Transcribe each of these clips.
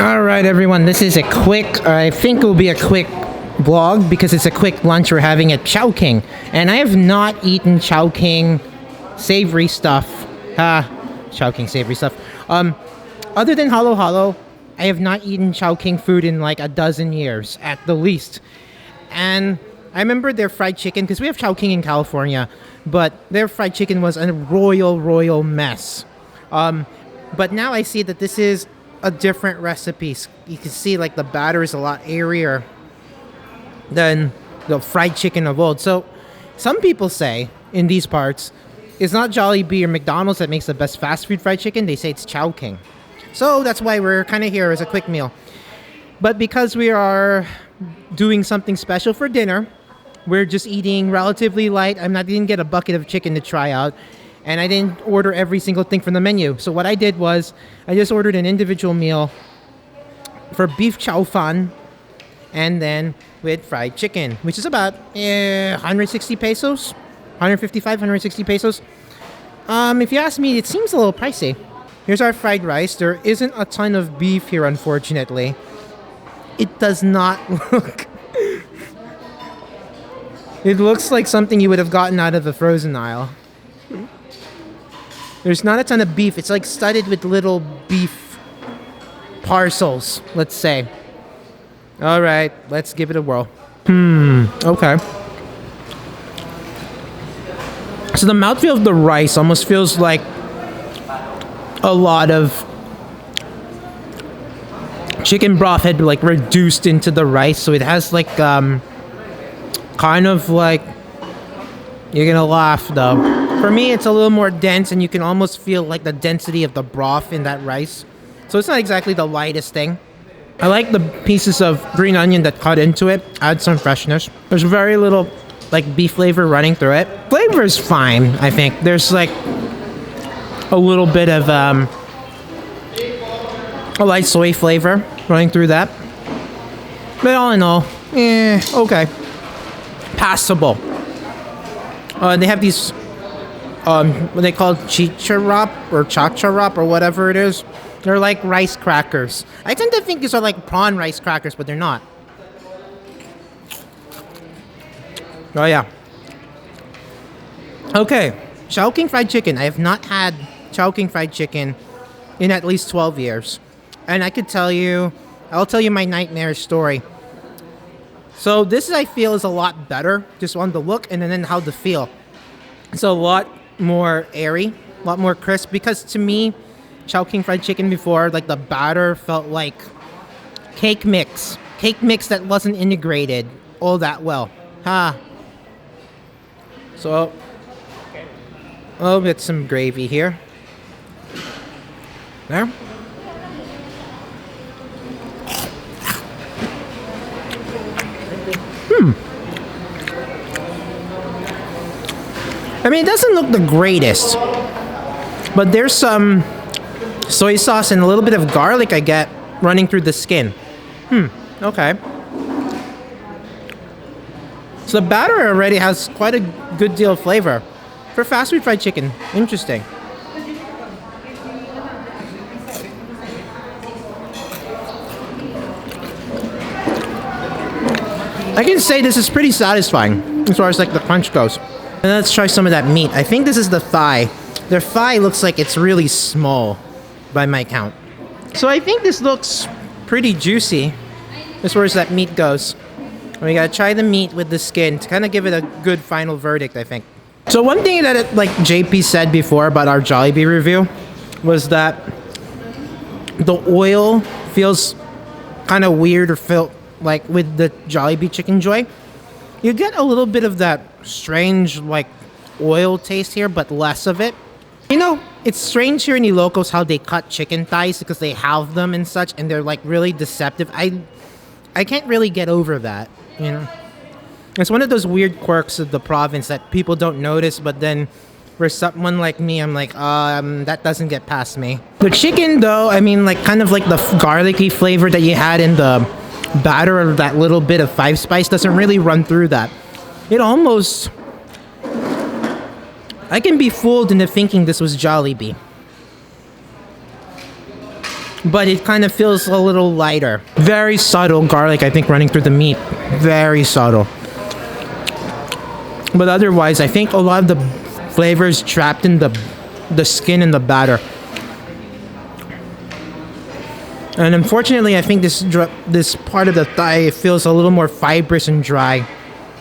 All right, everyone. This is a quick, I think it will be a quick vlog because it's a quick lunch we're having at Chowking. And I have not eaten Chowking savory stuff. Chowking savory stuff. Other than Halo Halo, I have not eaten Chowking food in like a dozen years at the least. And I remember their fried chicken, because we have Chowking in California, but their fried chicken was a royal mess. But now I see that this is a different recipe. You can see like the batter is a lot airier than the fried chicken of old. So some people say in these parts, it's not Jollibee or McDonald's that makes the best fast food fried chicken. They say it's Chowking. So that's why we're kind of here as a quick meal. But because we are doing something special for dinner, we're just eating relatively light. I didn't get a bucket of chicken to try out. And I didn't order every single thing from the menu. So what I did was, I just ordered an individual meal for beef chow fan, and then with fried chicken, which is about 160 pesos, 155, 160 pesos. If you ask me, it seems a little pricey. Here's our fried rice. There isn't a ton of beef here, unfortunately. It does not look... It looks like something you would have gotten out of the frozen aisle. There's not a ton of beef. It's like studded with little beef parcels, let's say. All right, let's give it a whirl. Okay. So the mouthfeel of the rice almost feels like a lot of chicken broth had like reduced into the rice. So it has like kind of like, you're gonna laugh though. For me, it's a little more dense, and you can almost feel like the density of the broth in that rice. So it's not exactly the lightest thing. I like the pieces of green onion that cut into it. Add some freshness. There's very little like beef flavor running through it. Flavor is fine, I think. There's like a little bit of a light soy flavor running through that. But all in all, okay. Passable. They have these what they call chicharrap or chacharap or whatever it is. They're like rice crackers. I tend to think these are like prawn rice crackers, but they're not. Oh yeah. Okay, Chowking Fried Chicken. I have not had Chowking Fried Chicken in at least 12 years. And I'll tell you my nightmare story. So this, I feel, is a lot better, just on the look and then how the feel. It's a lot more airy, a lot more crisp, because to me, Chowking Fried Chicken before, like the batter felt like cake mix that wasn't integrated all that well. So, I'll get some gravy here. There. I mean, it doesn't look the greatest, but there's some soy sauce and a little bit of garlic I get running through the skin. Okay. So the batter already has quite a good deal of flavor for fast food fried chicken. Interesting. I can say this is pretty satisfying as far as like the crunch goes. And let's try some of that meat. I think this is the thigh. Their thigh looks like it's really small by my count. So I think this looks pretty juicy as far as that meat goes. And we gotta try the meat with the skin to kind of give it a good final verdict, I think. So one thing that like JP said before about our Jollibee review was that the oil feels kind of weird, or felt like with the Jollibee Chicken Joy. You get a little bit of that strange like oil taste here, but less of it. You know, it's strange here in Ilocos how they cut chicken thighs, because they halve them and such, and they're like really deceptive. I can't really get over that, you know. It's one of those weird quirks of the province that people don't notice, but then for someone like me, I'm like, that doesn't get past me. The chicken though, I mean, like kind of like the garlicky flavor that you had in the batter, or that little bit of five spice, doesn't really run through that. It almost, I can be fooled into thinking this was Jollibee. but it kind of feels a little lighter. Very subtle garlic, I think, running through the meat. Very subtle. But otherwise, I think a lot of the flavors trapped in the skin and the batter. And unfortunately, I think this part of the thigh feels a little more fibrous and dry.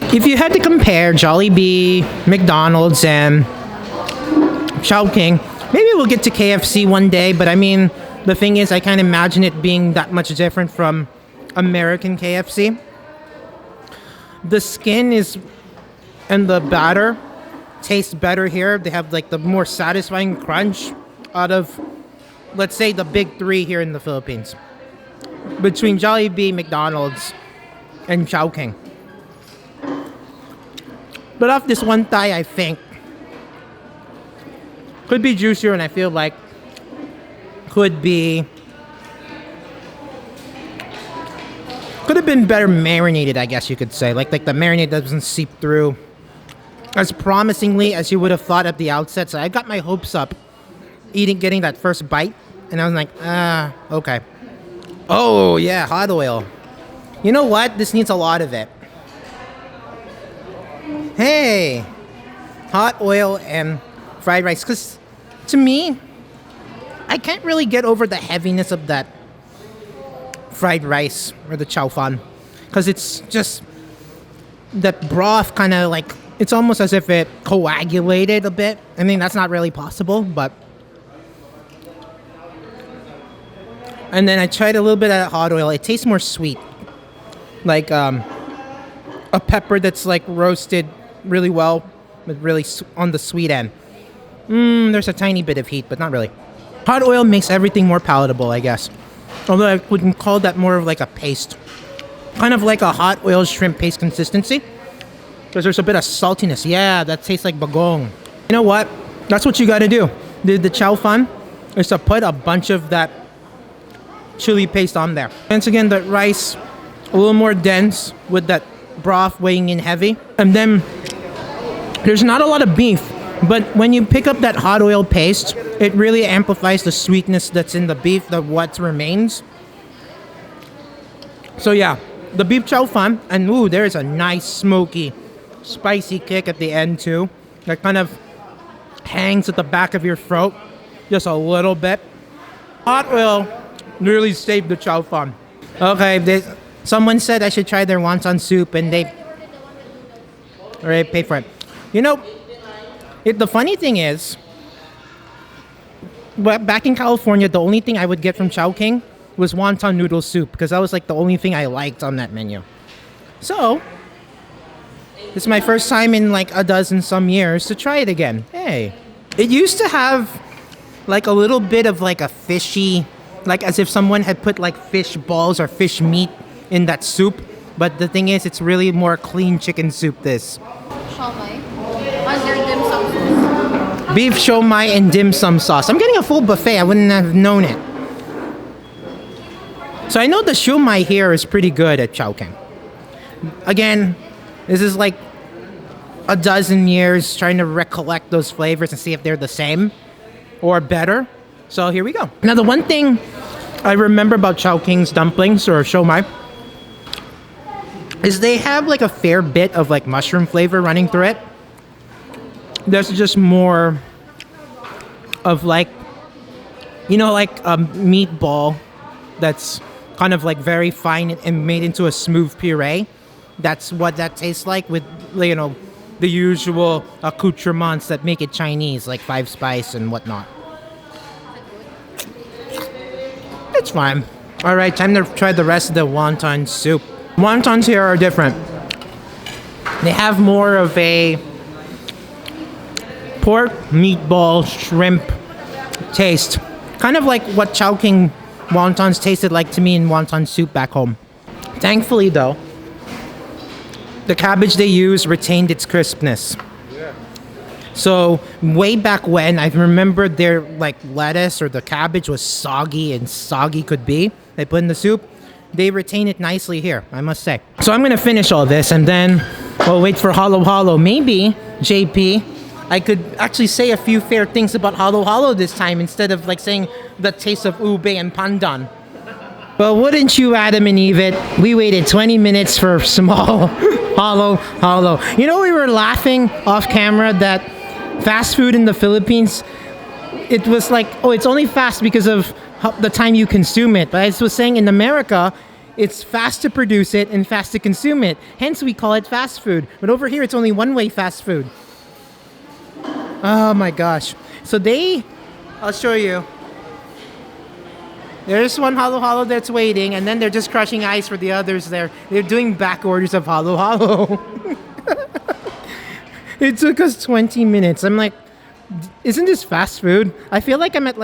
If you had to compare Jollibee, McDonald's, and Chowking, maybe we'll get to KFC one day, but I mean, the thing is, I can't imagine it being that much different from American KFC. The skin and the batter taste better here. They have like the more satisfying crunch out of, let's say, the big three here in the Philippines. Between Jollibee, McDonald's, and Chowking. But off this one thigh, I think, could be juicier, and I feel like could have been better marinated, I guess you could say. Like the marinade doesn't seep through as promisingly as you would have thought at the outset. So I got my hopes up getting that first bite, and I was like, okay. Oh yeah, hot oil. You know what? This needs a lot of it. Hey, hot oil and fried rice. Because to me, I can't really get over the heaviness of that fried rice or the chow fan. Because it's just, that broth kind of like, it's almost as if it coagulated a bit. I mean, that's not really possible, but. And then I tried a little bit of hot oil. It tastes more sweet. Like a pepper that's like roasted really well, but really on the sweet end. There's a tiny bit of heat, but not really. Hot oil makes everything more palatable, I guess. Although I wouldn't call that more of like a paste. Kind of like a hot oil shrimp paste consistency. Because there's a bit of saltiness. Yeah, that tastes like bagong. You know what? That's what you gotta do. The chow fan is to put a bunch of that chili paste on there. Once again, the rice a little more dense with that broth weighing in heavy. And then there's not a lot of beef, but when you pick up that hot oil paste, it really amplifies the sweetness that's in the beef, what remains. So yeah, the beef chow fan, and ooh, there's a nice smoky, spicy kick at the end too. That kind of hangs at the back of your throat, just a little bit. Hot oil really saved the chow fan. Okay, someone said I should try their wonton soup, and they already paid for it. You know, the funny thing is, back in California, the only thing I would get from Chowking was wonton noodle soup, because that was like the only thing I liked on that menu. So, this is my first time in like a dozen some years to try it again. Hey, it used to have like a little bit of like a fishy, like as if someone had put like fish balls or fish meat in that soup. But the thing is, it's really more clean chicken soup, this. Shawmai. Under dim sum sauce. Beef shawmai and dim sum sauce. I'm getting a full buffet. I wouldn't have known it. So I know the shawmai here is pretty good at Chowking. Again, this is like a dozen years trying to recollect those flavors and see if they're the same or better. So here we go. Now the one thing I remember about Chowking's dumplings or shawmai is they have like a fair bit of like mushroom flavor running through it. There's just more of like, you know, like a meatball that's kind of like very fine and made into a smooth puree. That's what that tastes like with, you know, the usual accoutrements that make it Chinese, like 5 spice and whatnot. It's fine. All right, time to try the rest of the wonton soup. Wontons here are different. They have more of a pork, meatball, shrimp taste. Kind of like what Chowking wontons tasted like to me in wonton soup back home. Thankfully though, the cabbage they use retained its crispness. So way back when, I remember their like lettuce or the cabbage was soggy and soggy could be. They put in the soup. They retain it nicely here, I must say. So I'm gonna finish all this and then we'll wait for Halo Halo. Maybe JP I could actually say a few fair things about halo halo this time instead of like saying the taste of ube and pandan. But wouldn't you, Adam and Eve, it? We waited 20 minutes for small halo halo. You know, we were laughing off camera that fast food in the Philippines, it was like, oh, it's only fast because of the time you consume it. But I was saying in America, it's fast to produce it and fast to consume it. Hence, we call it fast food. But over here, it's only one-way fast food. Oh my gosh. So I'll show you. There's one halo halo that's waiting, and then they're just crushing ice for the others there. They're doing back orders of halo halo. It took us 20 minutes. I'm like, isn't this fast food? I feel like I'm at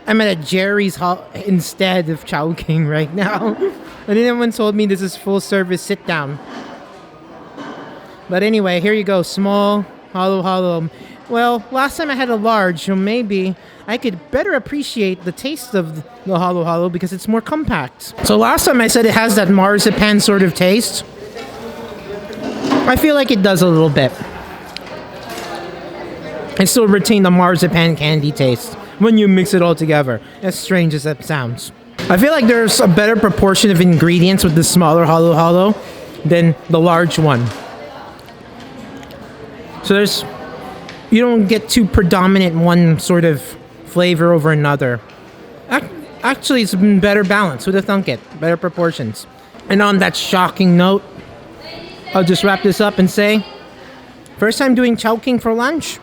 I'm at a Jerry's instead of Chowking right now. And everyone told me this is full service sit down. But anyway, here you go, small halo halo. Well, last time I had a large, so maybe I could better appreciate the taste of the halo halo because it's more compact. So last time I said it has that marzipan sort of taste. I feel like it does a little bit. I still retain the marzipan candy taste when you mix it all together, as strange as that sounds. I feel like there's a better proportion of ingredients with the smaller halo halo than the large one. So you don't get too predominant one sort of flavor over another. Actually, it's been better balanced. Who'd have thunk it? Better proportions. And on that shocking note, I'll just wrap this up and say, first time doing Chowking for lunch,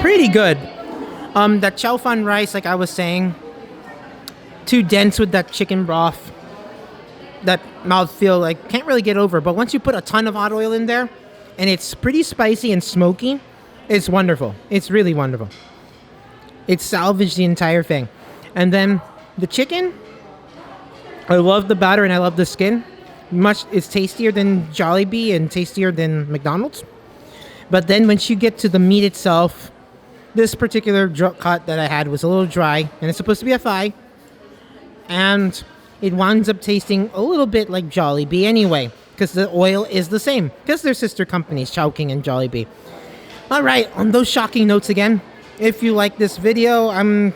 pretty good. That chow fan rice, like I was saying, too dense with that chicken broth. That mouthfeel, like, can't really get over. But once you put a ton of hot oil in there, and it's pretty spicy and smoky, it's wonderful. It's really wonderful. It salvaged the entire thing. And then the chicken, I love the batter and I love the skin. It's tastier than Jollibee and tastier than McDonald's. But then once you get to the meat itself, this particular cut that I had was a little dry, and it's supposed to be a thigh. And it winds up tasting a little bit like Jollibee anyway, because the oil is the same, because they're sister companies, Chowking and Jollibee. All right, on those shocking notes again, if you like this video, I'm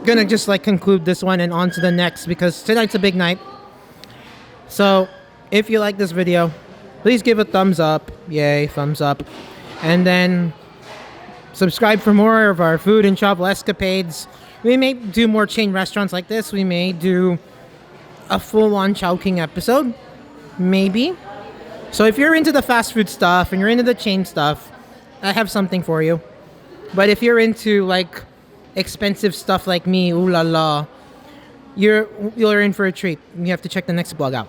gonna just conclude this one and on to the next, because tonight's a big night. So if you like this video, please give a thumbs up. Yay, thumbs up. And then subscribe for more of our food and travel escapades. We may do more chain restaurants like this. We may do a full-on Chowking episode. Maybe. So if you're into the fast food stuff and you're into the chain stuff, I have something for you. But if you're into expensive stuff like me, ooh la la, you're in for a treat. You have to check the next blog out.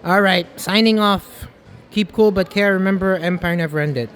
All right, signing off. Keep cool but care. Remember, Empire never ended.